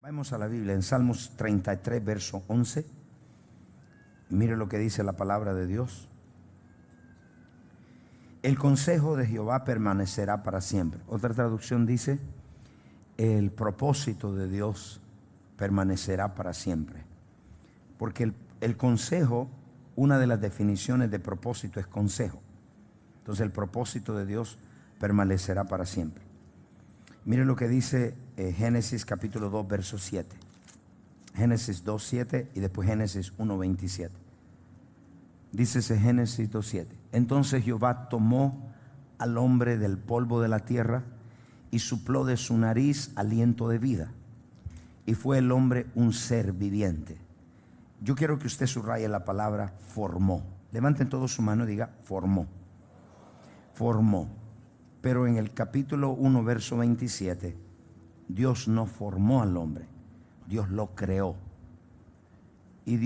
Vamos a la Biblia en Salmos 33, verso 11. Mire lo que dice la palabra de Dios. El consejo de Jehová permanecerá para siempre. Otra traducción dice, el propósito de Dios permanecerá para siempre. Porque el consejo, una de las definiciones de propósito es consejo. Entonces el propósito de Dios permanecerá para siempre. Mire lo que dice Génesis capítulo 2, verso 7. Génesis 2, 7 y después Génesis 1, 27. Dice ese Génesis 2, 7. Entonces Jehová tomó al hombre del polvo de la tierra y sopló de su nariz aliento de vida. Y fue el hombre un ser viviente. Yo quiero que usted subraye la palabra formó. Levanten todos su mano y diga formó. Formó. Pero en el capítulo 1, verso 27, Dios no formó al hombre, Dios lo creó. Y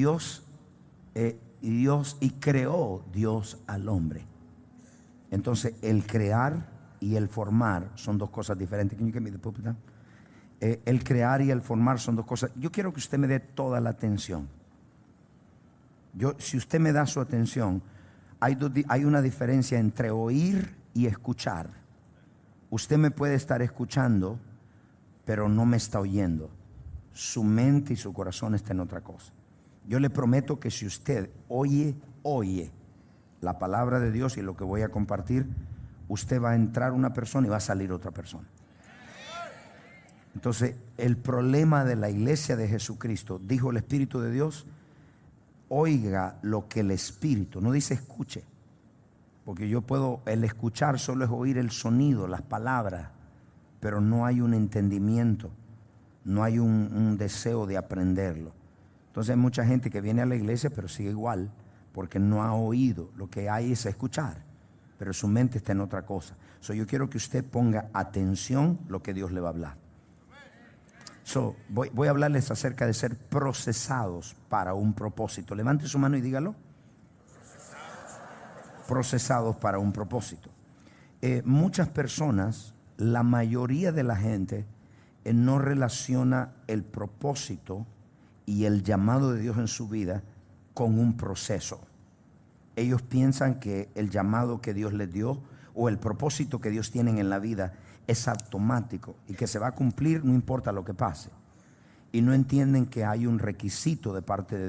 creó Dios al hombre. Entonces, el crear y el formar son dos cosas diferentes. El crear y el formar son dos cosas. Yo quiero que usted me dé toda la atención. Si usted me da su atención, hay una diferencia entre oír y escuchar. Usted me puede estar escuchando, pero no me está oyendo. Su mente y su corazón están en otra cosa. Yo le prometo que si usted oye la palabra de Dios y lo que voy a compartir, usted va a entrar una persona y va a salir otra persona. Entonces, el problema de la iglesia de Jesucristo, dijo el Espíritu de Dios, oiga lo que el Espíritu, no dice escuche. Porque el escuchar solo es oír el sonido, las palabras, pero no hay un entendimiento, no hay un deseo de aprenderlo. Entonces hay mucha gente que viene a la iglesia pero sigue igual, porque no ha oído. Lo que hay es escuchar, pero su mente está en otra cosa. Yo quiero que usted ponga atención lo que Dios le va a hablar. Voy a hablarles acerca de ser procesados para un propósito. Levante su mano y dígalo. Procesados para un propósito. Muchas personas, la mayoría de la gente no relaciona el propósito y el llamado de Dios en su vida con un proceso. Ellos piensan que el llamado que Dios les dio o el propósito que Dios tiene en la vida es automático y que se va a cumplir no importa lo que pase. Y no entienden que hay un requisito de parte de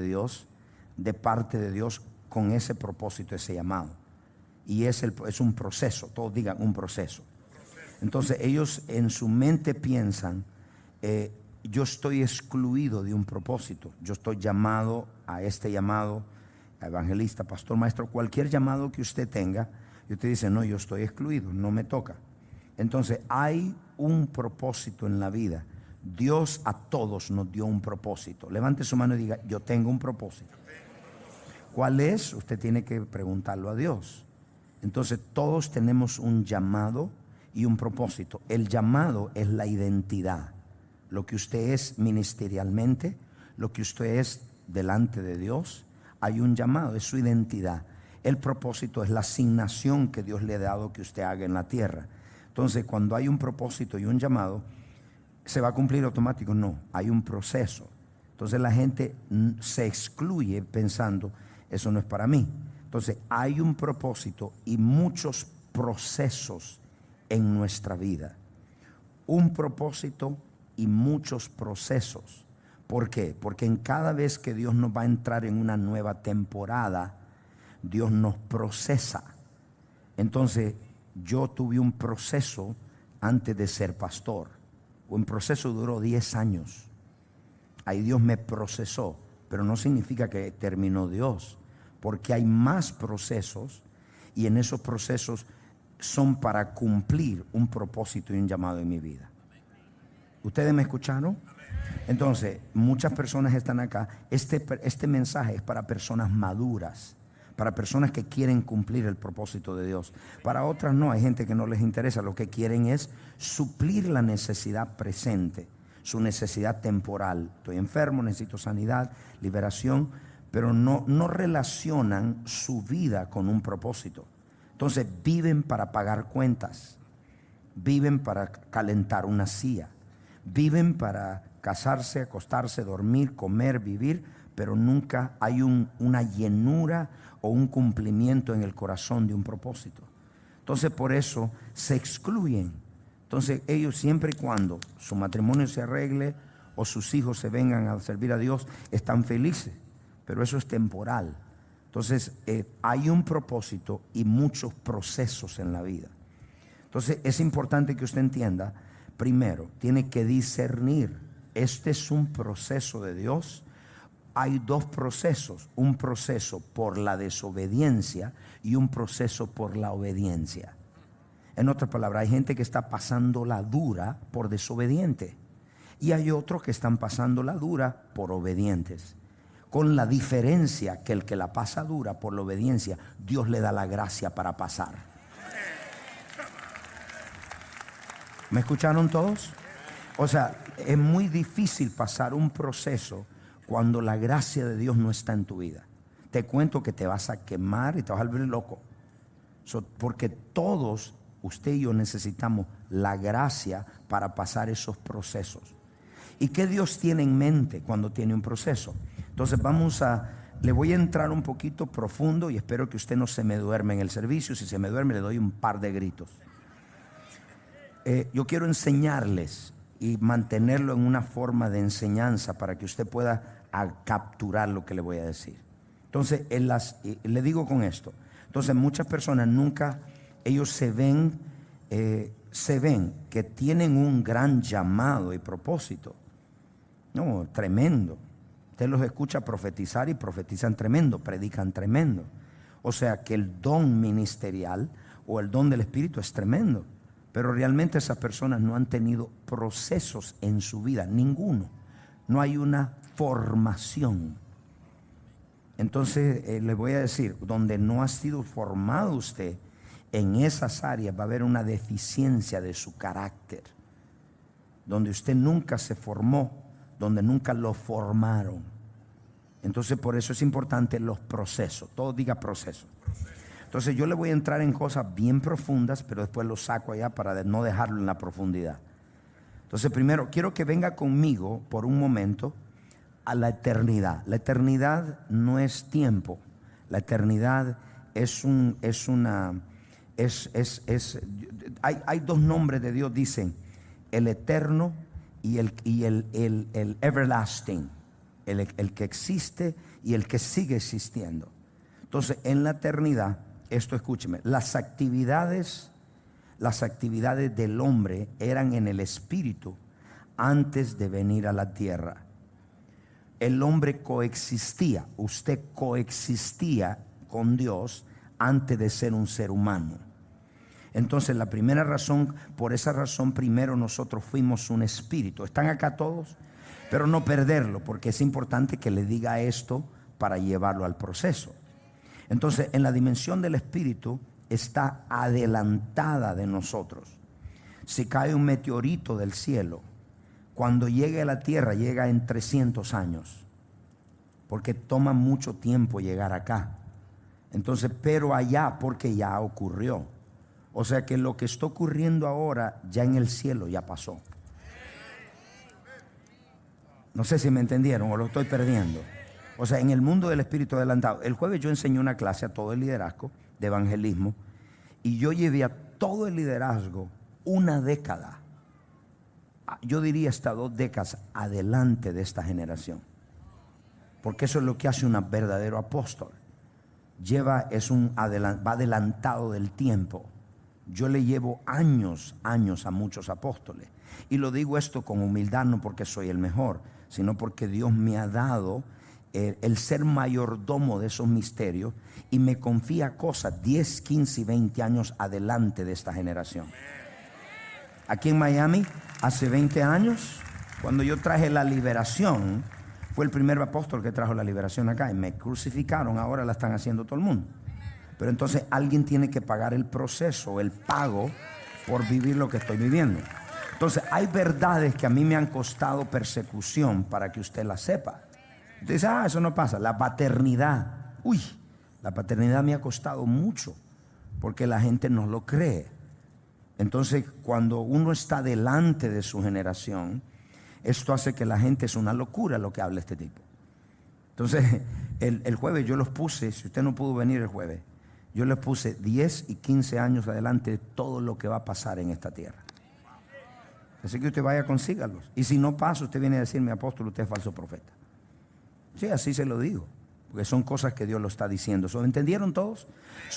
Dios con ese propósito, ese llamado. Y es un proceso, todos digan un proceso. Entonces ellos en su mente piensan, yo estoy excluido de un propósito, yo estoy llamado a este llamado, a evangelista, pastor, maestro, cualquier llamado que usted tenga, y usted dice, no, yo estoy excluido, no me toca. Entonces hay un propósito en la vida. Dios a todos nos dio un propósito. Levante su mano y diga, yo tengo un propósito. ¿Cuál es? Usted tiene que preguntarlo a Dios. Entonces todos tenemos un llamado y un propósito. El llamado es la identidad, lo que usted es ministerialmente, lo que usted es delante de Dios. Hay un llamado, es su identidad. El propósito es la asignación que Dios le ha dado que usted haga en la tierra. Entonces cuando hay un propósito y un llamado, ¿se va a cumplir automático? No, hay un proceso. Entonces la gente se excluye pensando, eso no es para mí. Entonces hay un propósito y muchos procesos en nuestra vida. Un propósito y muchos procesos. ¿Por qué? Porque en cada vez que Dios nos va a entrar en una nueva temporada, Dios nos procesa. Entonces yo tuve un proceso antes de ser pastor. Un proceso duró 10 años. Ahí Dios me procesó, pero no significa que terminó Dios. Porque hay más procesos y en esos procesos son para cumplir un propósito y un llamado en mi vida. ¿Ustedes me escucharon? Entonces, muchas personas están acá. Este mensaje es para personas maduras, para personas que quieren cumplir el propósito de Dios. Para otras no, hay gente que no les interesa. Lo que quieren es suplir la necesidad presente, su necesidad temporal. Estoy enfermo, necesito sanidad, liberación. Pero no relacionan su vida con un propósito. Entonces viven para pagar cuentas, viven para calentar una silla, viven para casarse, acostarse, dormir, comer, vivir, pero nunca hay una llenura o un cumplimiento en el corazón de un propósito. Entonces por eso se excluyen. Entonces ellos, siempre y cuando su matrimonio se arregle o sus hijos se vengan a servir a Dios, están felices, pero eso es temporal. Entonces hay un propósito y muchos procesos en la vida. Entonces es importante que usted entienda, primero, tiene que discernir, este es un proceso de Dios. Hay dos procesos, un proceso por la desobediencia y un proceso por la obediencia. En otras palabras, hay gente que está pasando la dura por desobediente y hay otros que están pasando la dura por obedientes. Con la diferencia que el que la pasa dura por la obediencia, Dios le da la gracia para pasar. ¿Me escucharon todos? O sea, es muy difícil pasar un proceso cuando la gracia de Dios no está en tu vida. Te cuento que te vas a quemar y te vas a volver loco. Porque todos, usted y yo, necesitamos la gracia para pasar esos procesos. ¿Y qué Dios tiene en mente cuando tiene un proceso? Entonces le voy a entrar un poquito profundo y espero que usted no se me duerme en el servicio. Si se me duerme, le doy un par de gritos. Yo quiero enseñarles y mantenerlo en una forma de enseñanza para que usted pueda capturar lo que le voy a decir. Entonces, le digo con esto. Entonces, muchas personas ellos se ven que tienen un gran llamado y propósito. No, tremendo. Usted los escucha profetizar y profetizan tremendo, predican tremendo. O sea que el don ministerial o el don del Espíritu es tremendo. Pero realmente esas personas no han tenido procesos en su vida, ninguno. No hay una formación. Entonces le voy a decir, donde no ha sido formado usted en esas áreas, va a haber una deficiencia de su carácter. Donde usted nunca se formó, donde nunca lo formaron. Entonces por eso es importante los procesos. Todo diga proceso. Entonces yo le voy a entrar en cosas bien profundas, pero después lo saco allá para no dejarlo en la profundidad. Entonces primero quiero que venga conmigo por un momento a la eternidad. La eternidad no es tiempo. La eternidad hay dos nombres de Dios, dicen el eterno y el everlasting, el que existe y el que sigue existiendo. Entonces en la eternidad, esto escúcheme, las actividades del hombre eran en el espíritu antes de venir a la tierra. El hombre coexistía, usted coexistía con Dios antes de ser un ser humano. Entonces la primera razón, por esa razón primero nosotros fuimos un espíritu. ¿Están acá todos? Pero no perderlo, porque es importante que le diga esto para llevarlo al proceso. Entonces en la dimensión del espíritu está adelantada de nosotros. Si cae un meteorito del cielo, cuando llegue a la tierra llega en 300 años, porque toma mucho tiempo llegar acá. Entonces, pero allá, porque ya ocurrió. O sea que lo que está ocurriendo ahora ya en el cielo ya pasó. No sé si me entendieron o lo estoy perdiendo. O sea, en el mundo del espíritu adelantado. El jueves yo enseñé una clase a todo el liderazgo de evangelismo y yo llevé a todo el liderazgo una década. Yo diría hasta 2 décadas adelante de esta generación. Porque eso es lo que hace un verdadero apóstol. Va adelantado del tiempo. Yo le llevo años a muchos apóstoles. Y lo digo esto con humildad, no porque soy el mejor, sino porque Dios me ha dado el ser mayordomo de esos misterios y me confía cosas 10, 15 y 20 años adelante de esta generación. Aquí en Miami, hace 20 años, cuando yo traje la liberación, fue el primer apóstol que trajo la liberación acá y me crucificaron. Ahora la están haciendo todo el mundo. Pero entonces alguien tiene que pagar el proceso, el pago por vivir lo que estoy viviendo. Entonces hay verdades que a mí me han costado persecución para que usted las sepa. Usted dice, eso no pasa. La paternidad, la paternidad me ha costado mucho porque la gente no lo cree. Entonces cuando uno está delante de su generación, Esto hace que la gente, es una locura lo que habla este tipo. Entonces, el jueves yo los puse, si usted no pudo venir el jueves, yo les puse 10 y 15 años adelante todo lo que va a pasar en esta tierra. Así que usted vaya, consígalos. Y si no pasa, usted viene a decirme, apóstol, usted es falso profeta. Sí, así se lo digo, porque son cosas que Dios lo está diciendo. ¿Entendieron todos?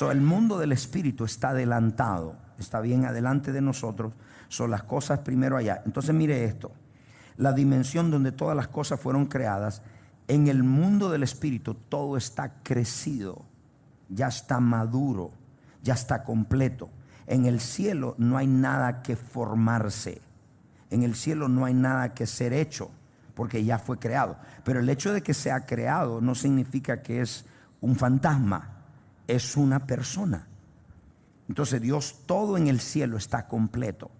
El mundo del espíritu está adelantado, está bien adelante de nosotros. Son las cosas primero allá. Entonces mire esto, la dimensión donde todas las cosas fueron creadas. En el mundo del espíritu todo está crecido, ya está maduro, ya está completo. En el cielo no hay nada que formarse. En el cielo no hay nada que ser hecho, porque ya fue creado. Pero el hecho de que sea creado no significa que es un fantasma, es una persona. Entonces Dios, todo en el cielo está completo.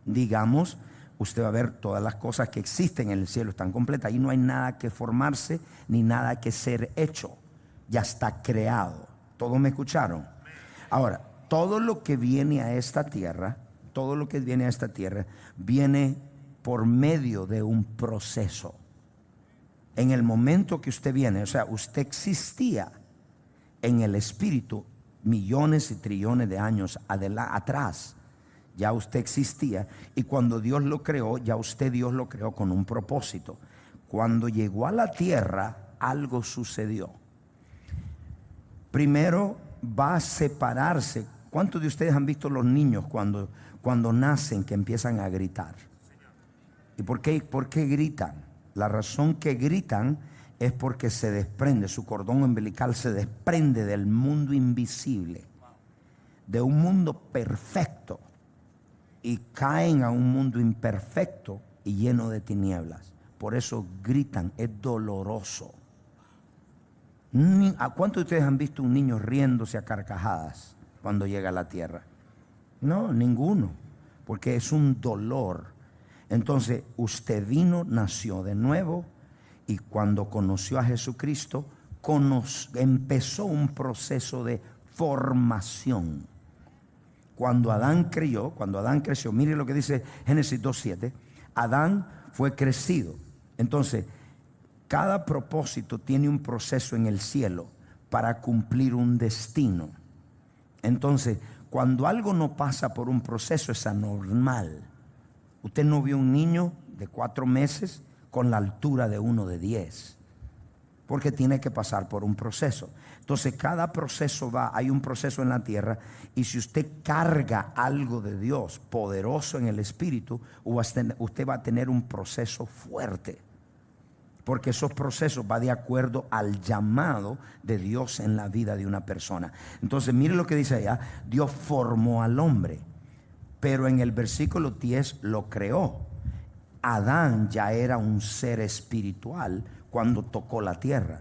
Digamos, usted va a ver todas las cosas que existen en el cielo están completas. Ahí no hay nada que formarse ni nada que ser hecho. Ya está creado. ¿Todos me escucharon? Ahora, todo lo que viene a esta tierra, viene por medio de un proceso. En el momento que usted viene, o sea, usted existía en el espíritu millones y trillones de años atrás. Ya usted existía, y cuando Dios lo creó, Dios lo creó con un propósito. Cuando llegó a la tierra, algo sucedió. Primero va a separarse. ¿Cuántos de ustedes han visto los niños cuando nacen que empiezan a gritar? ¿Y por qué gritan? La razón que gritan es porque se desprende, su cordón umbilical se desprende del mundo invisible, de un mundo perfecto, y caen a un mundo imperfecto y lleno de tinieblas. Por eso gritan, es doloroso. ¿A cuántos de ustedes han visto un niño riéndose a carcajadas cuando llega a la tierra? No, ninguno, porque es un dolor. Entonces usted nació de nuevo, y cuando conoció a Jesucristo, empezó un proceso de formación. Cuando Adán creció, mire lo que dice Génesis 2:7, Adán fue crecido. Entonces, cada propósito tiene un proceso en el cielo para cumplir un destino. Entonces, cuando algo no pasa por un proceso, es anormal. Usted no vio un niño de 4 meses con la altura de uno de 10, porque tiene que pasar por un proceso. Entonces cada proceso hay un proceso en la tierra, y si usted carga algo de Dios poderoso en el espíritu, usted va a tener un proceso fuerte, porque esos procesos van de acuerdo al llamado de Dios en la vida de una persona. Entonces mire lo que dice allá, Dios formó al hombre, pero en el versículo 10 lo creó. Adán ya era un ser espiritual cuando tocó la tierra,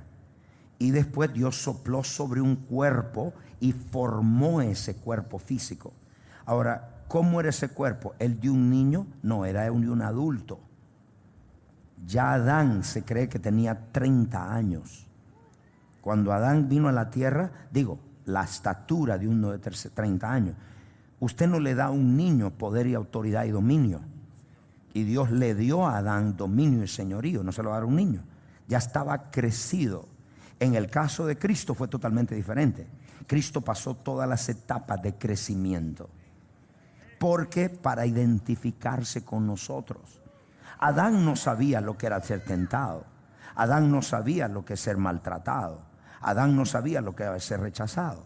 y después Dios sopló sobre un cuerpo y formó ese cuerpo físico. Ahora, ¿cómo era ese cuerpo? ¿El de un niño? No, era de un adulto. Ya Adán se cree que tenía 30 años. Cuando Adán vino a la tierra, la estatura de uno de 30 años. Usted no le da a un niño poder y autoridad y dominio. Y Dios le dio a Adán dominio y señorío, no se lo va a dar a un niño. Ya estaba crecido. En el caso de Cristo fue totalmente diferente. Cristo pasó todas las etapas de crecimiento, porque para identificarse con nosotros. Adán no sabía lo que era ser tentado. Adán no sabía lo que es ser maltratado. Adán no sabía lo que era ser rechazado.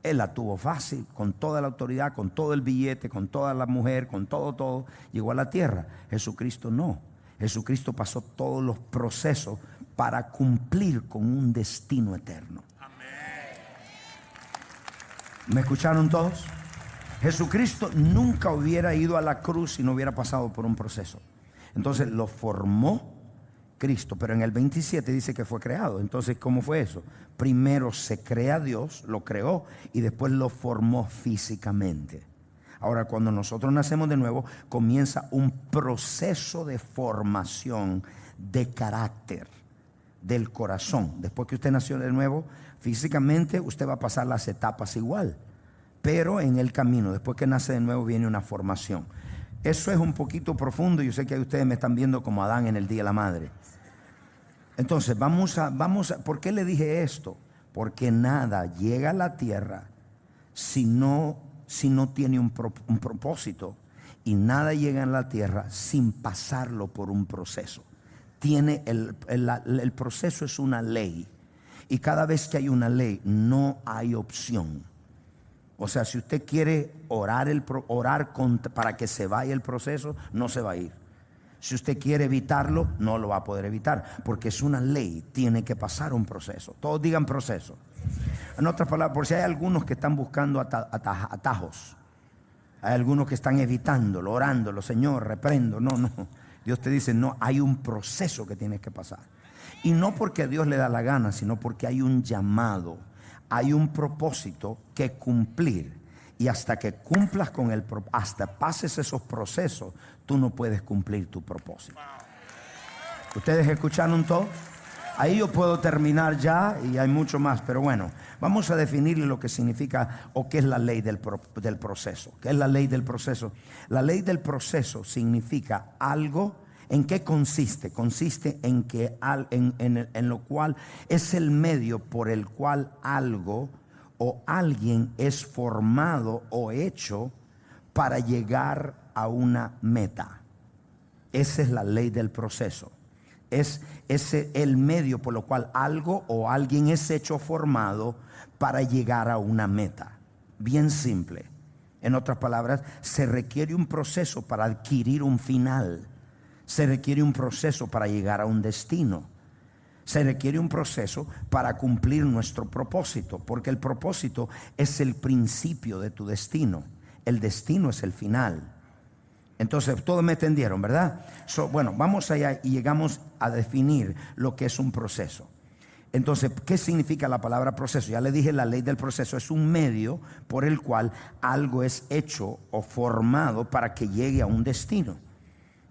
Él la tuvo fácil, con toda la autoridad, con todo el billete, con toda la mujer, con todo. Llegó a la tierra. Jesucristo no. Jesucristo pasó todos los procesos para cumplir con un destino eterno. ¿Me escucharon todos? Jesucristo nunca hubiera ido a la cruz si no hubiera pasado por un proceso. Entonces lo formó Cristo, pero en el 27 dice que fue creado. Entonces, ¿cómo fue eso? Primero se crea Dios, lo creó, y después lo formó físicamente. Ahora, cuando nosotros nacemos de nuevo, comienza un proceso de formación de carácter del corazón. Después que usted nació de nuevo, físicamente usted va a pasar las etapas igual, pero en el camino, después que nace de nuevo, viene una formación. Eso es un poquito profundo. Yo sé que ustedes me están viendo como Adán en el Día de la Madre. Entonces vamos a, ¿por qué le dije esto? Porque nada llega a la tierra si no tiene un propósito, y nada llega a la tierra sin pasarlo por un proceso. Tiene el proceso es una ley, y cada vez que hay una ley no hay opción. O sea, si usted quiere orar para que se vaya el proceso, no se va a ir. Si usted quiere evitarlo, no lo va a poder evitar, porque es una ley, tiene que pasar un proceso. Todos digan proceso. En otras palabras, por si hay algunos que están buscando atajos, hay algunos que están evitándolo, orándolo, Señor, reprendo. No. Dios te dice, no, hay un proceso que tienes que pasar. Y no porque Dios le da la gana, sino porque hay un llamado, hay un propósito que cumplir. Y hasta que cumplas hasta pases esos procesos, tú no puedes cumplir tu propósito. ¿Ustedes escucharon todo? Ahí yo puedo terminar ya, y hay mucho más, pero bueno, vamos a definirle lo que significa o qué es la ley del proceso. ¿Qué es la ley del proceso? La ley del proceso significa algo. ¿En qué consiste? Consiste en que en lo cual es el medio por el cual algo o alguien es formado o hecho para llegar a una meta. Esa es la ley del proceso. Es el medio por lo cual algo o alguien es hecho, formado para llegar a una meta. Bien simple. En otras palabras, se requiere un proceso para adquirir un final. Se requiere un proceso para llegar a un destino. Se requiere un proceso para cumplir nuestro propósito, porque el propósito es el principio de tu destino. El destino es el final. Entonces, todos me entendieron, ¿verdad? Bueno, vamos allá y llegamos a definir lo que es un proceso. Entonces, ¿qué significa la palabra proceso? Ya le dije, la ley del proceso es un medio por el cual algo es hecho o formado para que llegue a un destino.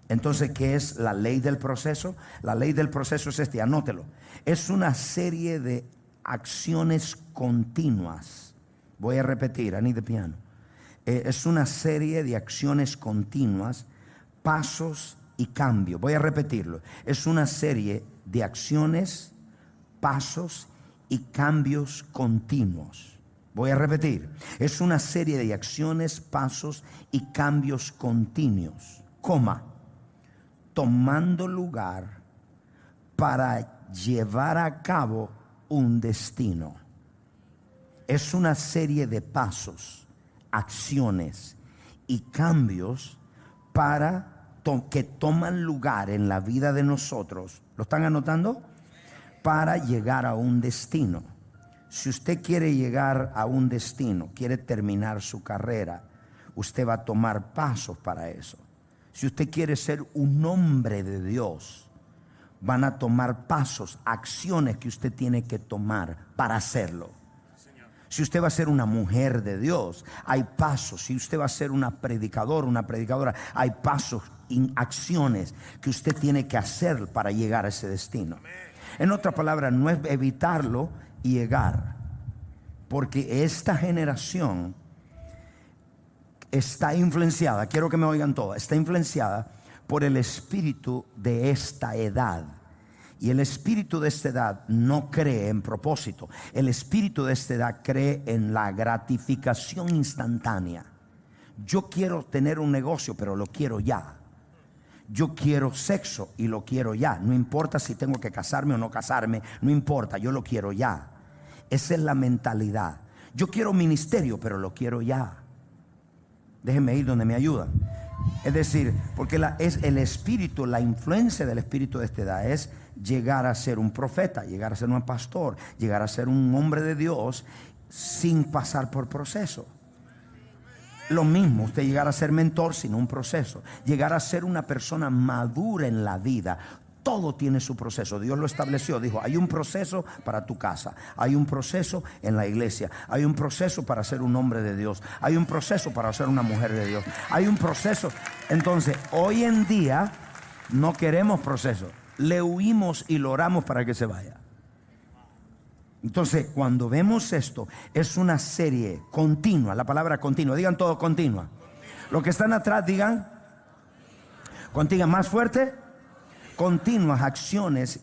Entonces, ¿qué es la ley del proceso? La ley del proceso es anótelo. Es una serie de acciones continuas. Voy a repetir, I need the piano. Es una serie de acciones continuas, pasos y cambios. Voy a repetirlo. Es una serie de acciones, pasos y cambios continuos. Voy a repetir. Es una serie de acciones, pasos y cambios continuos, tomando lugar para llevar a cabo un destino. Es una serie de pasos, acciones y cambios que toman lugar en la vida de nosotros. ¿Lo están anotando? Para llegar a un destino. Si usted quiere llegar a un destino, quiere terminar su carrera, usted va a tomar pasos para eso. Si usted quiere ser un hombre de Dios, van a tomar pasos, acciones que usted tiene que tomar para hacerlo. Si usted va a ser una mujer de Dios, hay pasos. Si usted va a ser una predicadora, hay pasos y acciones que usted tiene que hacer para llegar a ese destino. En otras palabras, no es evitarlo y llegar, porque esta generación está influenciada, quiero que me oigan todos, está influenciada por el espíritu de esta edad. Y el espíritu de esta edad no cree en propósito. El espíritu de esta edad cree en la gratificación instantánea. Yo quiero tener un negocio, pero lo quiero ya. Yo quiero sexo y lo quiero ya. No importa si tengo que casarme o no casarme, no importa, yo lo quiero ya. Esa es la mentalidad. Yo quiero ministerio, pero lo quiero ya. Déjenme ir donde me ayudan. Es decir, porque es el espíritu, la influencia del espíritu de esta edad es llegar a ser un profeta, llegar a ser un pastor, llegar a ser un hombre de Dios sin pasar por proceso. Lo mismo, usted llegar a ser mentor sin un proceso, llegar a ser una persona madura en la vida. Todo tiene su proceso. Dios lo estableció. Dijo, hay un proceso para tu casa, hay un proceso en la iglesia, hay un proceso para ser un hombre de Dios, hay un proceso para ser una mujer de Dios, hay un proceso. Entonces, hoy en día no queremos proceso, le huimos y lo oramos para que se vaya. Entonces, cuando vemos esto, es una serie continua. La palabra continua, digan todo continua. Los que están atrás digan Contigo, más fuerte. Continuas acciones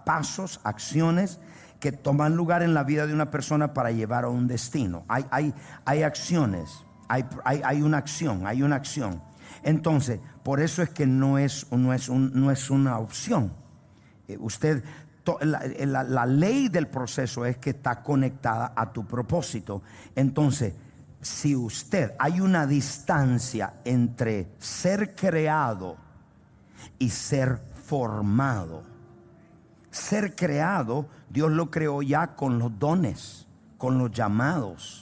pasos, acciones que toman lugar en la vida de una persona para llevar a un destino. Hay acciones, hay una acción. Entonces, por eso es que no es una opción. La ley del proceso es que está conectada a tu propósito. Entonces, si hay una distancia entre ser creado y ser formado. Ser creado, Dios lo creó ya con los dones, con los llamados.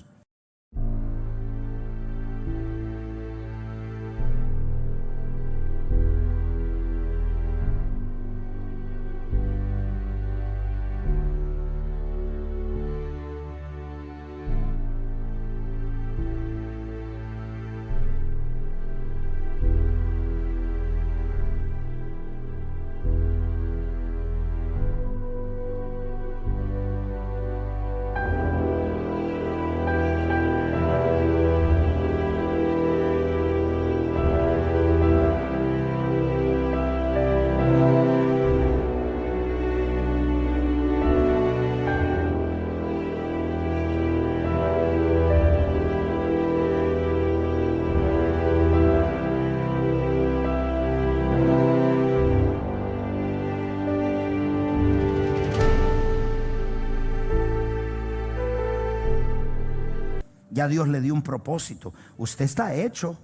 Ya Dios le dio un propósito. Usted está hecho,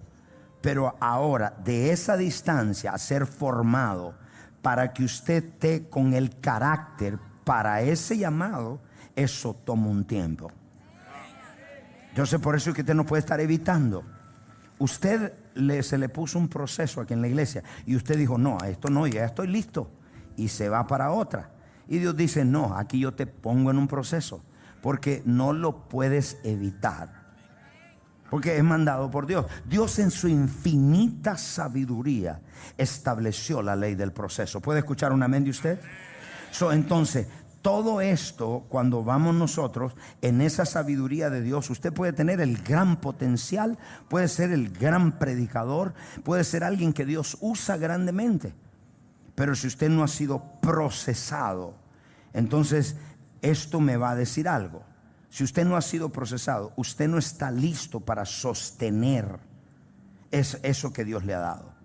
pero ahora de esa distancia a ser formado para que usted esté con el carácter para ese llamado, eso toma un tiempo. Yo sé, por eso es que usted no puede estar evitando. Se le puso un proceso aquí en la iglesia y usted dijo, no, a esto no, ya estoy listo, y se va para otra. Y Dios dice, no, aquí yo te pongo en un proceso, porque no lo puedes evitar, porque es mandado por Dios. Dios en su infinita sabiduría estableció la ley del proceso. ¿Puede escuchar un amén de usted? Entonces, todo esto, cuando vamos nosotros en esa sabiduría de Dios, usted puede tener el gran potencial, puede ser el gran predicador, puede ser alguien que Dios usa grandemente. Pero si usted no ha sido procesado, entonces esto me va a decir algo. Si usted no ha sido procesado, usted no está listo para sostener eso que Dios le ha dado.